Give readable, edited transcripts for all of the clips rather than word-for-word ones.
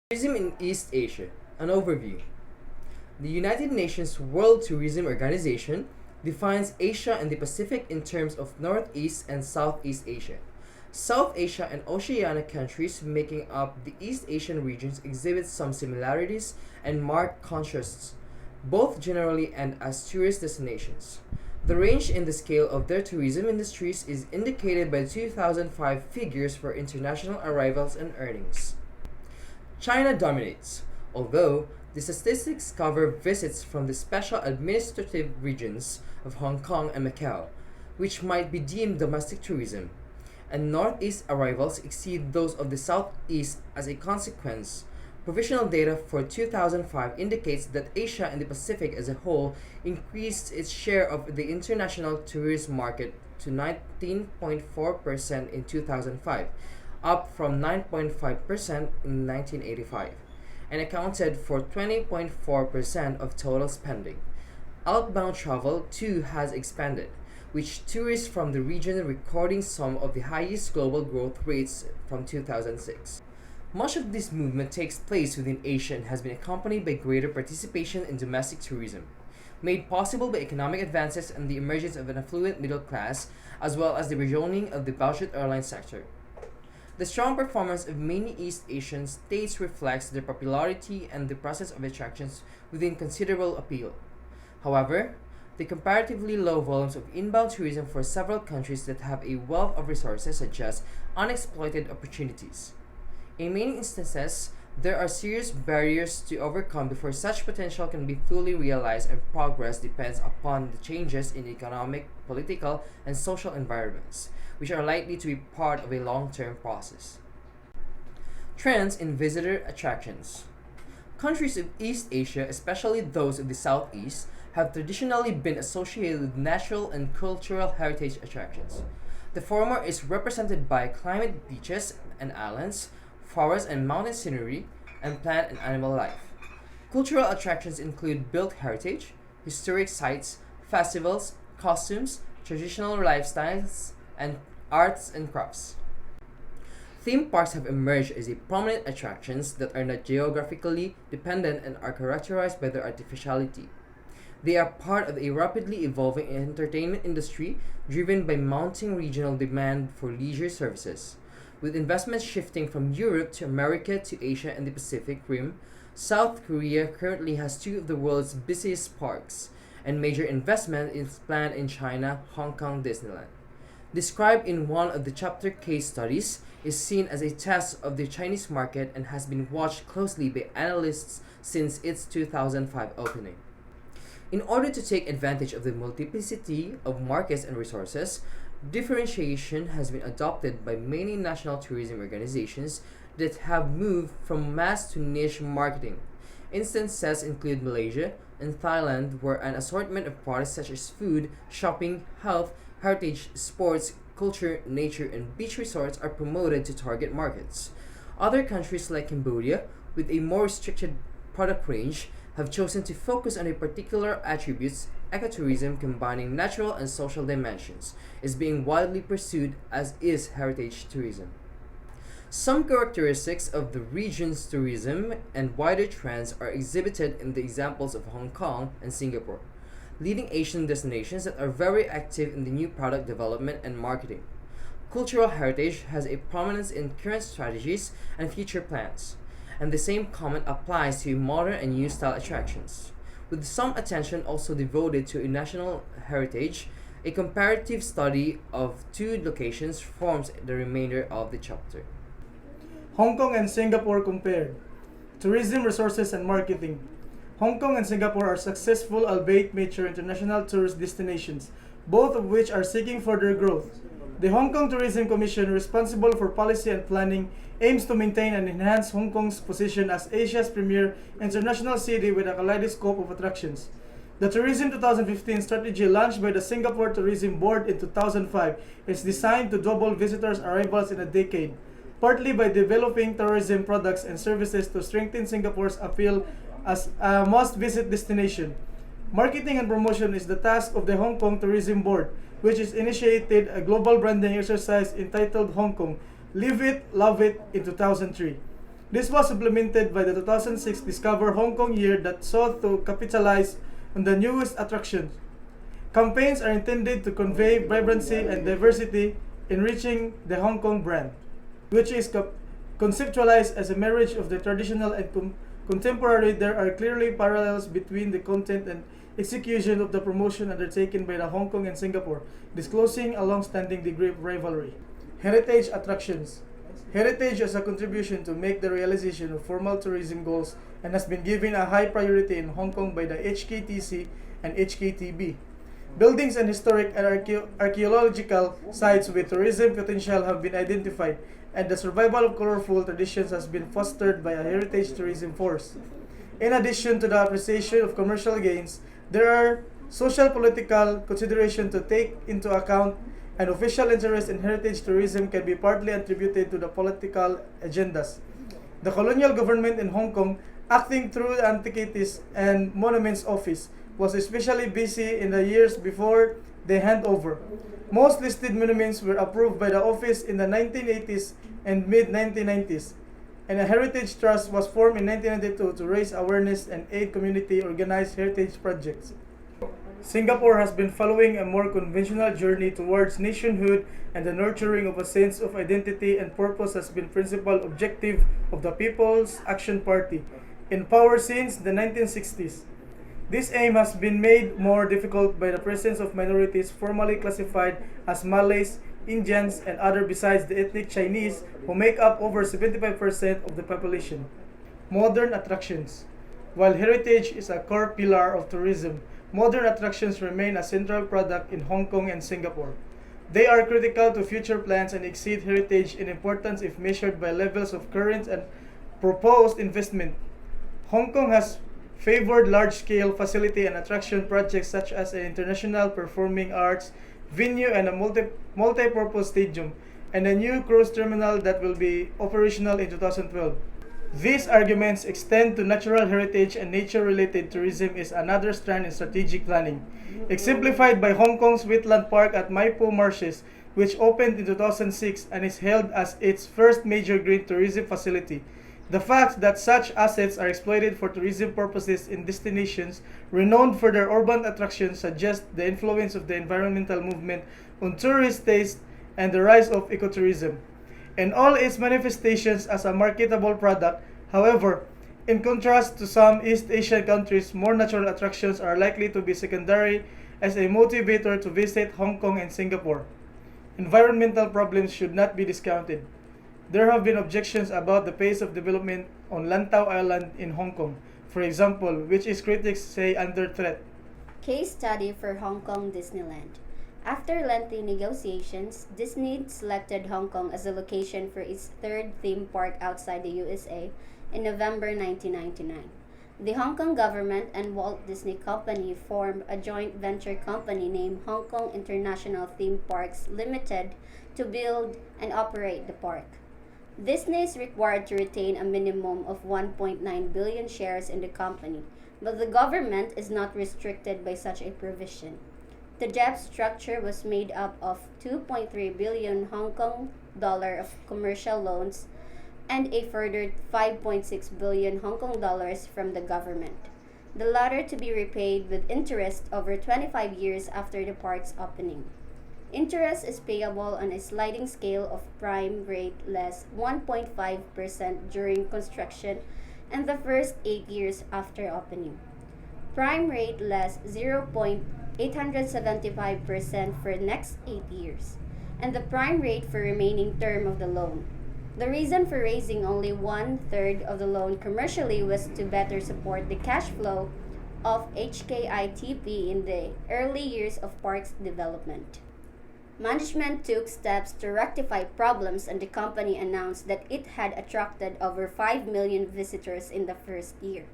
Tourism in East Asia. An overview. The United Nations World Tourism Organization defines Asia and the Pacific in terms of Northeast and Southeast Asia. South Asia and Oceania countries making up the East Asian regions exhibit some similarities and marked contrasts, both generally and as tourist destinations. The range in the scale of their tourism industries is indicated by 2005 figures for international arrivals and earnings. China dominates, although the statistics cover visits from the special administrative regions of Hong Kong and Macau, which might be deemed domestic tourism, and Northeast arrivals exceed those of the Southeast as a consequence. Provisional data for 2005 indicates that Asia and the Pacific as a whole increased its share of the international tourist market to 19.4% in 2005, up from 9.5% in 1985, and accounted for 20.4% of total spending. Outbound travel too has expanded, with tourists from the region recording some of the highest global growth rates from 2006. Much of this movement takes place within Asia and has been accompanied by greater participation in domestic tourism, made possible by economic advances and the emergence of an affluent middle class, as well as the rejoining of the budget airline sector. The strong performance of many East Asian states reflects their popularity and the presence of attractions within considerable appeal. However, the comparatively low volumes of inbound tourism for several countries that have a wealth of resources suggest unexploited opportunities. In many instances, there are serious barriers to overcome before such potential can be fully realized, and progress depends upon the changes in economic, political, and social environments, which are likely to be part of a long-term process. Trends in visitor attractions. Countries of East Asia, especially those of the Southeast, have traditionally been associated with natural and cultural heritage attractions. The former is represented by climate beaches and islands, forest and mountain scenery, and plant and animal life. Cultural attractions include built heritage, historic sites, festivals, costumes, traditional lifestyles, and arts and crafts. Theme parks have emerged as a prominent attractions that are not geographically dependent and are characterized by their artificiality. They are part of a rapidly evolving entertainment industry driven by mounting regional demand for leisure services. With investments shifting from Europe to America to Asia and the Pacific Rim, South Korea currently has two of the world's busiest parks, and major investment is planned in China, Hong Kong Disneyland. Described in one of the chapter case studies, is seen as a test of the Chinese market and has been watched closely by analysts since its 2005 opening. In order to take advantage of the multiplicity of markets and resources, differentiation has been adopted by many national tourism organizations that have moved from mass to niche marketing. Instances include Malaysia and Thailand, where an assortment of products such as food, shopping, health, heritage, sports, culture, nature, and beach resorts are promoted to target markets. Other countries like Cambodia, with a more restricted product range, have chosen to focus on a particular attributes. Ecotourism combining natural and social dimensions is being widely pursued, as is heritage tourism. Some characteristics of the region's tourism and wider trends are exhibited in the examples of Hong Kong and Singapore, leading Asian destinations that are very active in the new product development and marketing. Cultural heritage has a prominence in current strategies and future plans, and the same comment applies to modern and new style attractions. With some attention also devoted to national heritage, a comparative study of two locations forms the remainder of the chapter. Hong Kong and Singapore compared. Tourism resources and marketing. Hong Kong and Singapore are successful, albeit mature international tourist destinations, both of which are seeking further growth. The Hong Kong Tourism Commission, responsible for policy and planning, aims to maintain and enhance Hong Kong's position as Asia's premier international city with a kaleidoscope of attractions. The Tourism 2015 strategy, launched by the Singapore Tourism Board in 2005, is designed to double visitors' arrivals in a decade, partly by developing tourism products and services to strengthen Singapore's appeal as a must-visit destination. Marketing and promotion is the task of the Hong Kong Tourism Board, which has initiated a global branding exercise entitled Hong Kong, Live It, Love It in 2003. This was supplemented by the 2006 Discover Hong Kong year that sought to capitalize on the newest attractions. Campaigns are intended to convey vibrancy and diversity, enriching the Hong Kong brand, which is conceptualized as a marriage of the traditional and contemporary. There are clearly parallels between the content and execution of the promotion undertaken by the Hong Kong and Singapore, disclosing a long-standing degree of rivalry. Heritage attractions. Heritage has a contribution to make the realization of formal tourism goals and has been given a high priority in Hong Kong by the HKTC and HKTB. Buildings and historic and archaeological sites with tourism potential have been identified, and the survival of colorful traditions has been fostered by a heritage tourism force. In addition to the appreciation of commercial gains, there are social political considerations to take into account, and official interest in heritage tourism can be partly attributed to the political agendas. The colonial government in Hong Kong, acting through the Antiquities and Monuments Office, was especially busy in the years before the handover. Most listed monuments were approved by the office in the 1980s and mid-1990s, and a heritage trust was formed in 1992 to raise awareness and aid community-organized heritage projects. Singapore has been following a more conventional journey towards nationhood, and the nurturing of a sense of identity and purpose has been principal objective of the People's Action Party, in power since the 1960s. This aim has been made more difficult by the presence of minorities formally classified as Malays, Indians, and other besides the ethnic Chinese, who make up over 75% of the population. Modern attractions. While heritage is a core pillar of tourism, modern attractions remain a central product in Hong Kong and Singapore. They are critical to future plans and exceed heritage in importance if measured by levels of current and proposed investment. Hong Kong has favored large-scale facility and attraction projects such as an international performing arts venue and a multi-purpose stadium, and a new cruise terminal that will be operational in 2012. These arguments extend to natural heritage, and nature-related tourism is another strand in strategic planning, exemplified by Hong Kong's Wetland Park at Mai Po Marshes, which opened in 2006 and is hailed as its first major green tourism facility. The fact that such assets are exploited for tourism purposes in destinations renowned for their urban attractions suggests the influence of the environmental movement on tourist taste and the rise of ecotourism, and all its manifestations as a marketable product. However, in contrast to some East Asian countries, more natural attractions are likely to be secondary as a motivator to visit Hong Kong and Singapore. Environmental problems should not be discounted. There have been objections about the pace of development on Lantau Island in Hong Kong, for example, which is critics say under threat. Case study for Hong Kong Disneyland. After lengthy negotiations, Disney selected Hong Kong as the location for its third theme park outside the USA in November 1999. The Hong Kong government and Walt Disney Company formed a joint venture company named Hong Kong International Theme Parks Limited to build and operate the park. Disney is required to retain a minimum of 1.9 billion shares in the company, but the government is not restricted by such a provision. The debt structure was made up of 2.3 billion Hong Kong dollar of commercial loans and a further 5.6 billion Hong Kong dollars from the government, the latter to be repaid with interest over 25 years after the park's opening. Interest is payable on a sliding scale of prime rate less 1.5% during construction and the first 8 years after opening. Prime rate less 0.875% for next 8 years, and the prime rate for remaining term of the loan. The reason for raising only 1/3 of the loan commercially was to better support the cash flow of HKITP in the early years of park's development. Management took steps to rectify problems, and the company announced that it had attracted over 5 million visitors in the first year.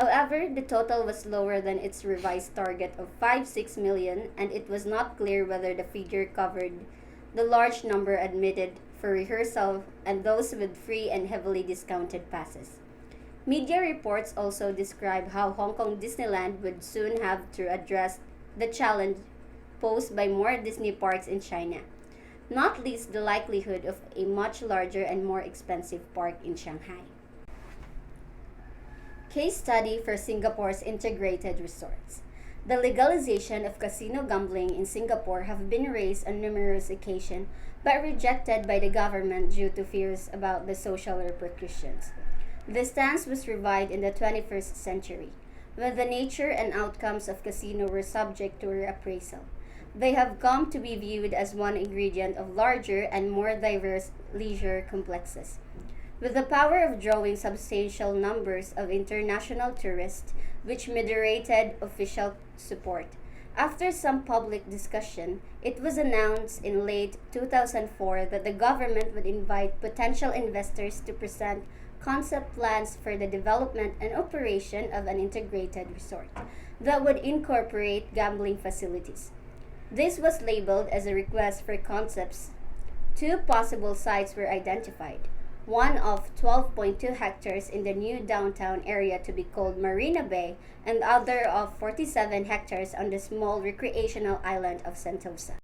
However, the total was lower than its revised target of 5-6 million, and it was not clear whether the figure covered the large number admitted for rehearsal and those with free and heavily discounted passes. Media reports also describe how Hong Kong Disneyland would soon have to address the challenge posed by more Disney parks in China, not least the likelihood of a much larger and more expensive park in Shanghai. Case study for Singapore's integrated resorts. The legalization of casino gambling in Singapore have been raised on numerous occasions but rejected by the government due to fears about the social repercussions. The stance was revived in the 21st century, when the nature and outcomes of casino were subject to reappraisal. They have come to be viewed as one ingredient of larger and more diverse leisure complexes. With the power of drawing substantial numbers of international tourists, which moderated official support. After some public discussion, it was announced in late 2004 that the government would invite potential investors to present concept plans for the development and operation of an integrated resort that would incorporate gambling facilities. This was labeled as a request for concepts. Two possible sites were identified, one of 12.2 hectares in the new downtown area to be called Marina Bay, and the other of 47 hectares on the small recreational island of Sentosa.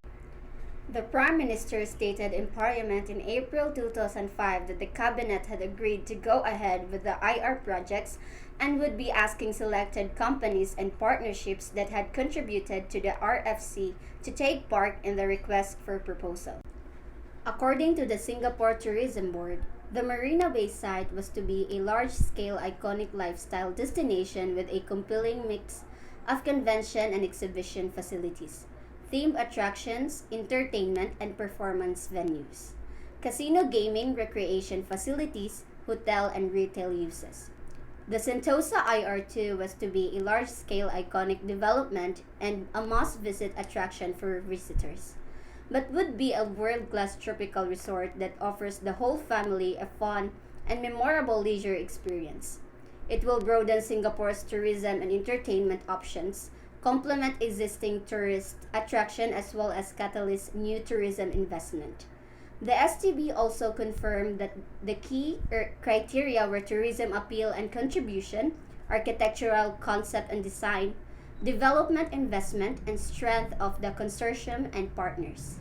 The Prime Minister stated in Parliament in April 2005 that the Cabinet had agreed to go ahead with the IR projects and would be asking selected companies and partnerships that had contributed to the RFC to take part in the request for proposal. According to the Singapore Tourism Board, the Marina Bay site was to be a large-scale iconic lifestyle destination with a compelling mix of convention and exhibition facilities, themed attractions, entertainment, and performance venues, casino gaming, recreation facilities, hotel and retail uses. The Sentosa IR2 was to be a large-scale iconic development and a must-visit attraction for visitors, but would be a world-class tropical resort that offers the whole family a fun and memorable leisure experience. It will broaden Singapore's tourism and entertainment options, complement existing tourist attraction as well as catalyst new tourism investment. The STB also confirmed that the key criteria were tourism appeal and contribution, architectural concept and design, development investment, and strength of the consortium and partners.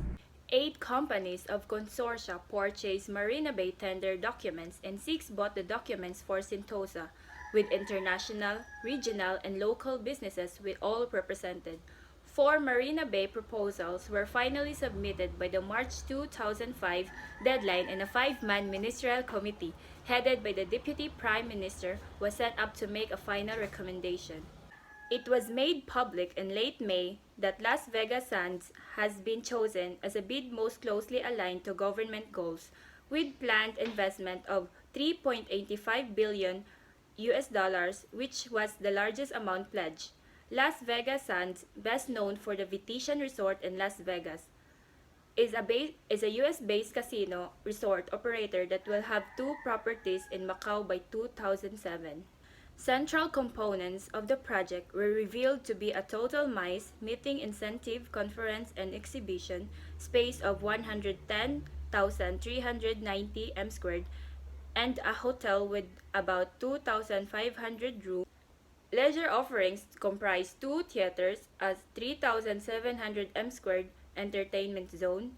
8 companies of consortia purchased Marina Bay tender documents and 6 bought the documents for Sentosa, with international, regional, and local businesses with all represented. 4 Marina Bay proposals were finally submitted by the March 2005 deadline, and a 5-man ministerial committee headed by the Deputy Prime Minister was set up to make a final recommendation. It was made public in late May that Las Vegas Sands has been chosen as a bid most closely aligned to government goals, with planned investment of $3.85 billion, which was the largest amount pledged. Las Vegas Sands, best known for the Venetian Resort in Las Vegas, is a US-based casino resort operator that will have 2 properties in Macau by 2007. Central components of the project were revealed to be a total MICE meeting incentive conference and exhibition space of 110,390 m², and a hotel with about 2,500 rooms. Leisure offerings comprise 2 theaters, a 3,700 m² entertainment zone,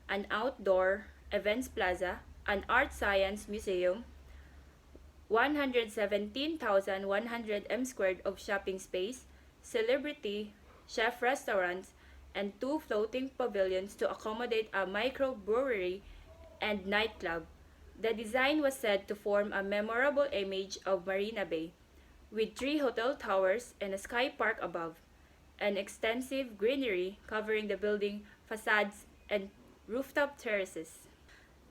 an outdoor events plaza, an art science museum, 117,100 m² of shopping space, celebrity chef restaurants, and 2 floating pavilions to accommodate a microbrewery and nightclub. The design was said to form a memorable image of Marina Bay, with 3 hotel towers and a sky park above, and extensive greenery covering the building facades and rooftop terraces.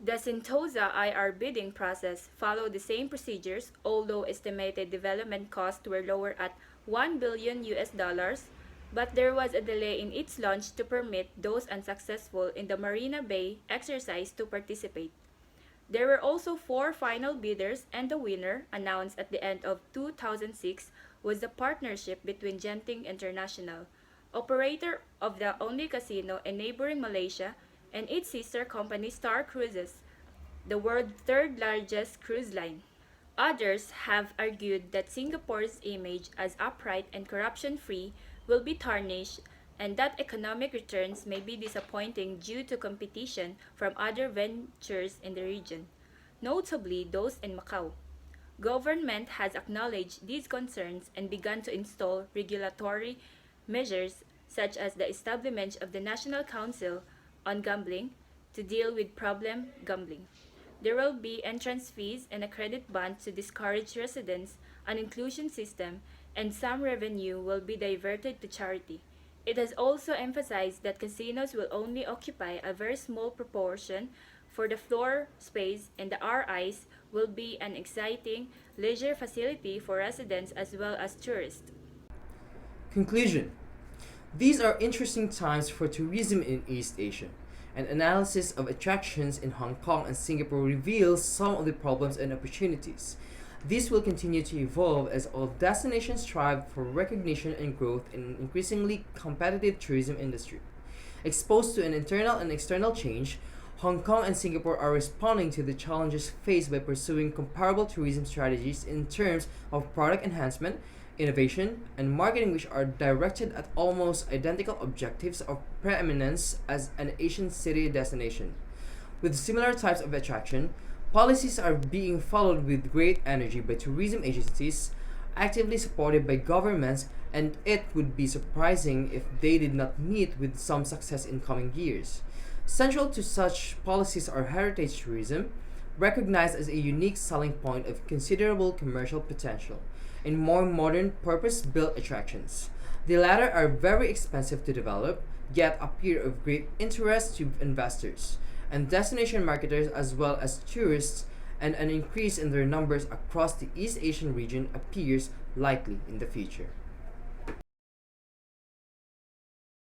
The Sentosa IR bidding process followed the same procedures, although estimated development costs were lower at $1 billion, but there was a delay in its launch to permit those unsuccessful in the Marina Bay exercise to participate. There were also 4 final bidders, and the winner, announced at the end of 2006, was the partnership between Genting International, operator of the only casino in neighboring Malaysia, and its sister company Star Cruises, the world's 3rd largest cruise line. Others have argued that Singapore's image as upright and corruption-free will be tarnished, and that economic returns may be disappointing due to competition from other ventures in the region, notably those in Macau. Government has acknowledged these concerns and begun to install regulatory measures such as the establishment of the National Council on Gambling to deal with problem gambling. There will be entrance fees and a credit band to discourage residents, an inclusion system, and some revenue will be diverted to charity. It has also emphasized that casinos will only occupy a very small proportion for the floor space and the RIs will be an exciting leisure facility for residents as well as tourists. Conclusion. These are interesting times for tourism in East Asia. An analysis of attractions in Hong Kong and Singapore reveals some of the problems and opportunities. This will continue to evolve as all destinations strive for recognition and growth in an increasingly competitive tourism industry. Exposed to an internal and external change, Hong Kong and Singapore are responding to the challenges faced by pursuing comparable tourism strategies in terms of product enhancement, innovation, and marketing, which are directed at almost identical objectives of preeminence as an Asian city destination. With similar types of attraction, policies are being followed with great energy by tourism agencies, actively supported by governments, and it would be surprising if they did not meet with some success in coming years. Central to such policies are heritage tourism, recognized as a unique selling point of considerable commercial potential, and more modern, purpose-built attractions. The latter are very expensive to develop, yet appear of great interest to investors and destination marketers as well as tourists, and an increase in their numbers across the East Asian region appears likely in the future.